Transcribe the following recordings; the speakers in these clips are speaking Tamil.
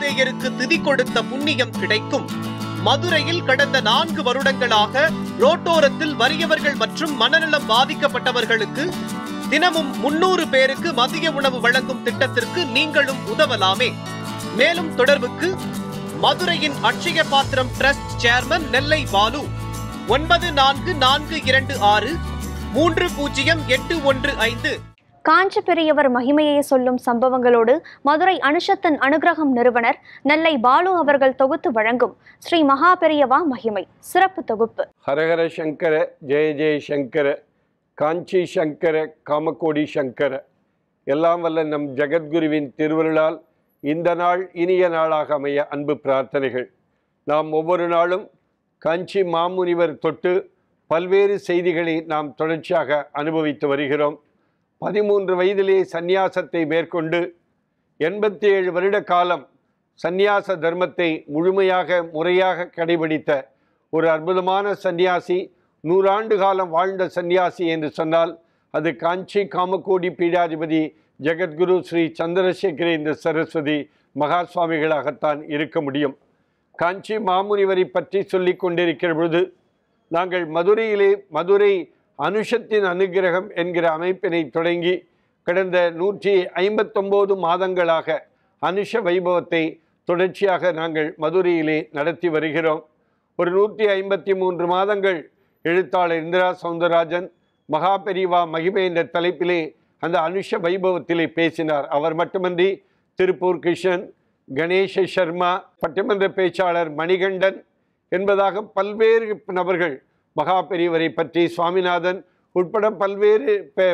மூதாதையருக்கு திதி கொடுத்த புண்ணியம் கிடைக்கும். மதுரையில் கடந்த 4 வருடங்களாக ரோட்டோரத்தில் வறியவர்கள் மற்றும் மனநலம் பாதிக்கப்பட்டவர்களுக்கு தினமும் 300 பேருக்கு மதிய உணவு வழங்கும் திட்டத்திற்கு நீங்களும் உதவலாமே. மேலும் தொடர்புக்கு மதுரையின் அட்சய பாத்திரம் டிரஸ்ட் சேர்மன் நெல்லை பாலு 9442630815. காஞ்சி பெரியவர் மகிமையை சொல்லும் சம்பவங்களோடு மதுரை அனுஷத்தின் அனுகிரகம் நிறுவனர் நெல்லை பாலு அவர்கள் தொகுத்து வழங்கும் ஸ்ரீ மகா பெரியவா மகிமை சிறப்பு தொகுப்பு. ஹரஹர சங்கர ஜெய ஜெய சங்கர காஞ்சி சங்கர காமகோடி சங்கர. எல்லாம் வல்ல நம் ஜெகத்குருவின் திருவருளால் இந்த நாள் இனிய நாளாக அமைய அன்பு பிரார்த்தனைகள். நாம் ஒவ்வொரு நாளும் காஞ்சி மாமுனிவர் தொட்டு பல்வேறு செய்திகளை நாம் தொடர்ச்சியாக அனுபவித்து வருகிறோம். 13 வயதிலே சந்நியாசத்தை மேற்கொண்டு 87 வருட காலம் சந்நியாச தர்மத்தை முறையாக கடைபிடித்த ஒரு அற்புதமான சந்நியாசி, 100 ஆண்டு காலம் வாழ்ந்த சந்நியாசி என்று சொன்னால் அது காஞ்சி காமகோடி பீடாதிபதி ஜெகத்குரு ஸ்ரீ சந்திரசேகரேந்திர சரஸ்வதி மகா சுவாமிகளாகத்தான் இருக்க முடியும். காஞ்சி மாமுனிவரை பற்றி சொல்லி கொண்டிருக்கிற பொழுது நாங்கள் மதுரை அனுஷத்தின் அனுகிரகம் என்கிற அமைப்பினை தொடங்கி கடந்த 159 மாதங்களாக அனுஷ வைபவத்தை தொடர்ச்சியாக நாங்கள் மதுரையிலே நடத்தி வருகிறோம். ஒரு 153 மாதங்கள் எழுத்தாளர் இந்திரா சௌந்தரராஜன் மகா பெரியவா மகிமை என்ற தலைப்பிலே அந்த அனுஷ வைபவத்திலே பேசினார். அவர் மட்டுமன்றி திருப்பூர் கிருஷ்ணன், கணேஷ சர்மா, பட்டிமன்ற பேச்சாளர் மணிகண்டன் என்பதாக பல்வேறு நபர்கள் மகா பெரியவரை பற்றி, சுவாமிநாதன் உட்பட பல்வேறு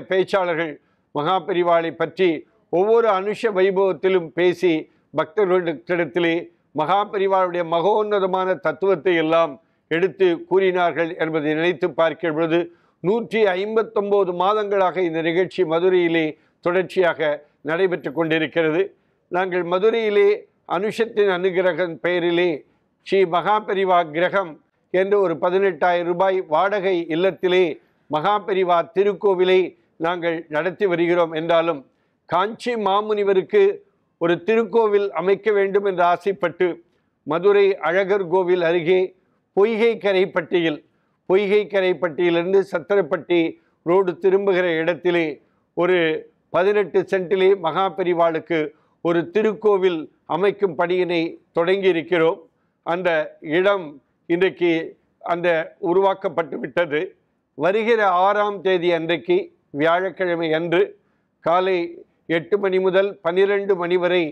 பேச்சாளர்கள் மகா பெரியவாளை பற்றி ஒவ்வொரு அனுஷ வைபவத்திலும் பேசி பக்தர்களிடத்திலே மகா பெரியவாளுடைய மகோன்னதமான தத்துவத்தை எல்லாம் எடுத்து கூறினார்கள் என்பதை நினைத்து பார்க்கிற பொழுது 159 மாதங்களாக இந்த நிகழ்ச்சி மதுரையிலே தொடர்ச்சியாக நடைபெற்று கொண்டிருக்கிறது. நாங்கள் மதுரையிலே அனுஷத்தின் அனுகிரகம் பெயரிலே ஸ்ரீ மகா பெரியவா கிரகம் என்று ஒரு 18,000 ரூபாய் வாடகை இல்லத்திலே மகா பெரியவா திருக்கோவிலை நாங்கள் நடத்தி வருகிறோம். என்றாலும் காஞ்சி மாமுனிவருக்கு ஒரு திருக்கோவில் அமைக்க வேண்டும் என்று ஆசைப்பட்டு மதுரை அழகர் கோவில் அருகே பொய்கை கரைப்பட்டியிலிருந்து சத்திரப்பட்டி ரோடு திரும்புகிற இடத்திலே ஒரு 18 சென்டிலே மகா பெரியவாளுக்கு ஒரு திருக்கோவில் அமைக்கும் பணியினை தொடங்கி இருக்கிறோம். அந்த இடம் இன்றைக்கு உருவாக்கப்பட்டு விட்டது. வருகிற 6ஆம் தேதி அன்றைக்கு வியாழக்கிழமை அன்று காலை 8 மணி முதல் 12 மணி வரை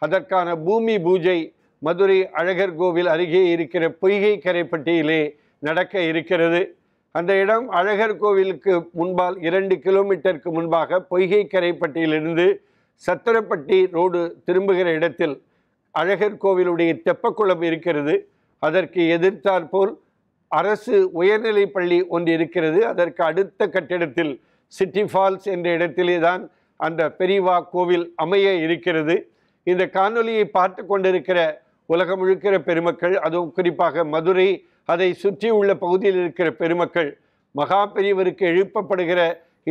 அதற்கான பூமி பூஜை மதுரை அழகர் கோவில் அருகே இருக்கிற பொய்கை கரைப்பட்டியிலே நடக்க இருக்கிறது. அந்த இடம் அழகர் கோவிலுக்கு முன்பால் 2 கிலோமீட்டருக்கு முன்பாக பொய்கை கரைப்பட்டியிலிருந்து சத்திரப்பட்டி ரோடு திரும்புகிற இடத்தில் அழகர் கோவிலுடைய தெப்பக்குளம் இருக்கிறது. அதற்கு எதிர்த்தாற்போல் அரசு உயர்நிலை பள்ளி ஒன்று இருக்கிறது. அதற்கு அடுத்த கட்டிடத்தில் சிட்டி ஃபால்ஸ் என்ற இடத்திலே தான் அந்த பெரியவா கோவில் அமைய இருக்கிறது. இந்த காணொலியை பார்த்து கொண்டிருக்கிற உலகம் முழுக்கிற பெருமக்கள், அதுவும் குறிப்பாக மதுரை அதை சுற்றி உள்ள பகுதியில் இருக்கிற பெருமக்கள் மகா பெரியவருக்கு எழுப்பப்படுகிற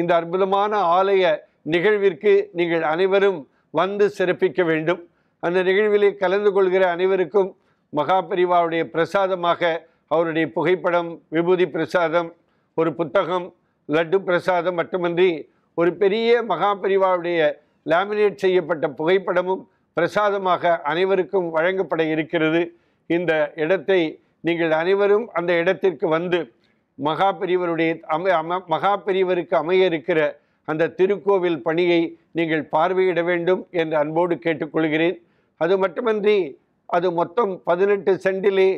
இந்த அற்புதமான ஆலய நிகழ்விற்கு நீங்கள் அனைவரும் வந்து சிறப்பிக்க வேண்டும். அந்த நிகழ்விலே கலந்து கொள்கிற அனைவருக்கும் மகா பெரியவாவுடைய பிரசாதமாக அவருடைய புகைப்படம், விபூதி பிரசாதம், ஒரு புத்தகம், லட்டு பிரசாதம் மட்டுமன்றி ஒரு பெரிய மகா பெரியவாவுடைய லேமினேட் செய்யப்பட்ட புகைப்படமும் பிரசாதமாக அனைவருக்கும் வழங்கப்பட இருக்கிறது. இந்த இடத்தை நீங்கள் அனைவரும் அந்த இடத்திற்கு வந்து மகா பெரியவருக்கு அமைய இருக்கிற அந்த திருக்கோவில் பணியை நீங்கள் பார்வையிட வேண்டும் என்று அன்போடு கேட்டுக்கொள்கிறேன். அது மட்டுமன்றி அது மொத்தம் 18 சென்டிலே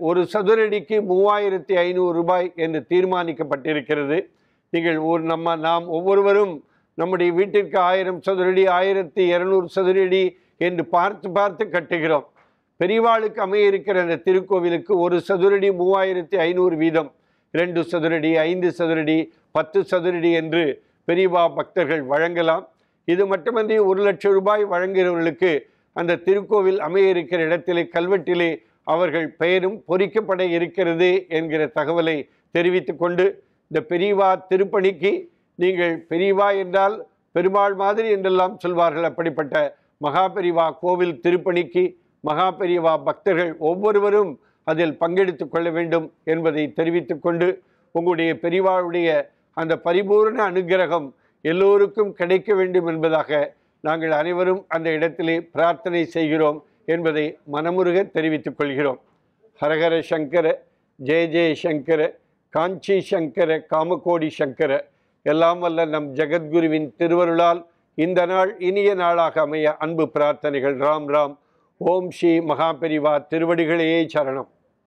ஒரு சதுரடிக்கு 3500 ரூபாய் என்று தீர்மானிக்கப்பட்டிருக்கிறது. நீங்கள் நாம் ஒவ்வொருவரும் நம்முடைய வீட்டிற்கு 1000 சதுரடி, 1200 சதுரடி என்று பார்த்து கட்டுகிறோம். பெரியவாளுக்கு அமைய இருக்கிற அந்த திருக்கோவிலுக்கு ஒரு சதுரடி 3500 வீதம், 2 சதுரடி, 5 சதுரடி, 10 சதுரடி என்று பெரியவா பக்தர்கள் வழங்கலாம். இது மட்டுமன்றி 1 லட்சம் ரூபாய் வழங்குகிறவர்களுக்கு அந்த திருக்கோவில் அமைய இருக்கிற இடத்திலே கல்வெட்டிலே அவர்கள் பெயரும் பொறிக்கப்பட இருக்கிறது என்கிற தகவலை தெரிவித்து கொண்டு இந்த பெரியவா திருப்பணிக்கு நீங்கள் பெரியவா என்றால் பெருமாள் மாதிரி என்றெல்லாம் சொல்வார்கள். அப்படிப்பட்ட மகாபெரிவா கோவில் திருப்பணிக்கு மகாபெரிவா பக்தர்கள் ஒவ்வொருவரும் அதில் பங்கெடுத்து கொள்ள வேண்டும் என்பதை தெரிவித்துக் கொண்டு உங்களுடைய பெரிவாளுடைய அந்த பரிபூர்ண அனுக்கிரகம் எல்லோருக்கும் கிடைக்க வேண்டும் என்பதாக நாங்கள் அனைவரும் அந்த இடத்திலே பிரார்த்தனை செய்கிறோம் என்பதை மனமுருக தெரிவித்துக் கொள்கிறோம். ஹரஹர சங்கர, ஜெய ஜெய சங்கர, காஞ்சி சங்கர, காமகோடி சங்கர. எல்லாம் வல்ல நம் ஜெகத்குருவின் திருவருளால் இந்த நாள் இனிய நாளாக அமைய அன்பு பிரார்த்தனைகள். ராம் ராம். ஓம் ஸ்ரீ மகாபெரிவா திருவடிகளே சரணம்.